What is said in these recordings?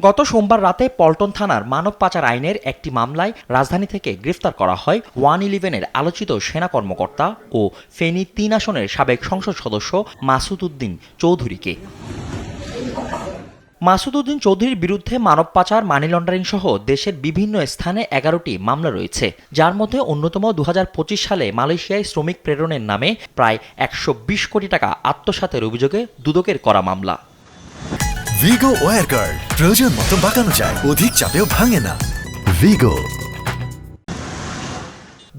গত সোমবার রাতে পল্টন থানার মানব পাচার আইনের একটি মামলায় রাজধানী থেকে গ্রেফতার করা হয় 111-এর আলোচিত সেনা কর্মকর্তা ও ফেনী ৩ আসনের সাবেক সংসদ সদস্য মাসুদ উদ্দিন চৌধুরীকে। মাসুদ উদ্দিন চৌধুরীর বিরুদ্ধে মানব পাচার, মানি লন্ডারিং সহ দেশের বিভিন্ন স্থানে 11টি মামলা রয়েছে, যার মধ্যে অন্যতম 2025 সালে মালয়েশিয়ায় শ্রমিক প্রেরণের নামে প্রায় 120 কোটি টাকা আত্মসাতের অভিযোগে দুদকের করা মামলা। ভিগো ওয়্যার গার্ড প্রয়োজন মতো বাঁকানো যায়, অধিক চাপেও ভাঙে না। ভিগো।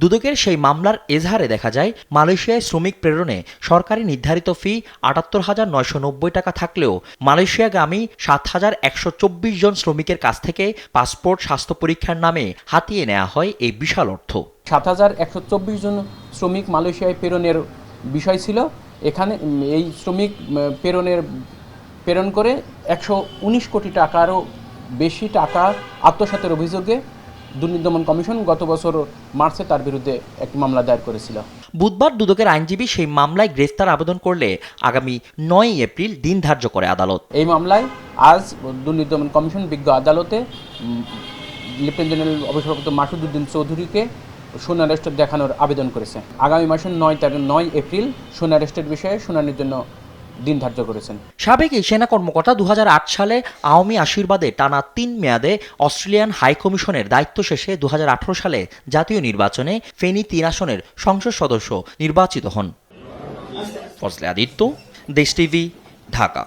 দুদকের সেই মামলার এজাহারে দেখা যায়, মালয়েশিয়ায় শ্রমিক প্রেরণে সরকারি নির্ধারিত ফি 78,990 টাকা থাকলেও মালয়েশিয়াগামী 7,124 জন শ্রমিকের কাছ থেকে পাসপোর্ট, স্বাস্থ্য পরীক্ষার নামে হাতিয়ে নেওয়া হয় এই বিশাল অর্থ। 7,124 জন শ্রমিক মালয়েশিয়ায় প্রেরণের বিষয় ছিল। এখানে এই শ্রমিক প্রেরণ করে 119 কোটি টাকারও বেশি টাকা আত্মসাতের অভিযোগে দুর্নীতি দমন কমিশন গত বছর মার্চে তার বিরুদ্ধে একটি মামলা দায়ের করেছিল। বুধবার দুদকের আইনজীবী সেই মামলায় গ্রেফতার আবেদন করলে আগামী 9 এপ্রিল দিন ধার্য করে আদালত। এই মামলায় আজ দুর্নীতি দমন কমিশন বিজ্ঞ আদালতে লেফটেন্যান্ট জেনারেল অবসরপ্রাপ্ত মাসুদ উদ্দিন চৌধুরীকে শুনানি অ্যারেস্ট দেখানোর আবেদন করেছে। আগামী মাসের 9 এপ্রিল শুনানি অ্যারেস্টের বিষয়ে শুনানির জন্য দিন ধার্য করেছেন। সাবেক এই সেনা কর্মকর্তা 2008 সালে আওয়ামী আশীর্বাদে টানা 3 মেয়াদে অস্ট্রেলিয়ান হাই কমিশনের দায়িত্ব শেষে 2018 সালে জাতীয় নির্বাচনে ফেনী 3 আসনের সংসদ সদস্য নির্বাচিত হন। ফজলে আদিত্য, দেশ টিভি, ঢাকা।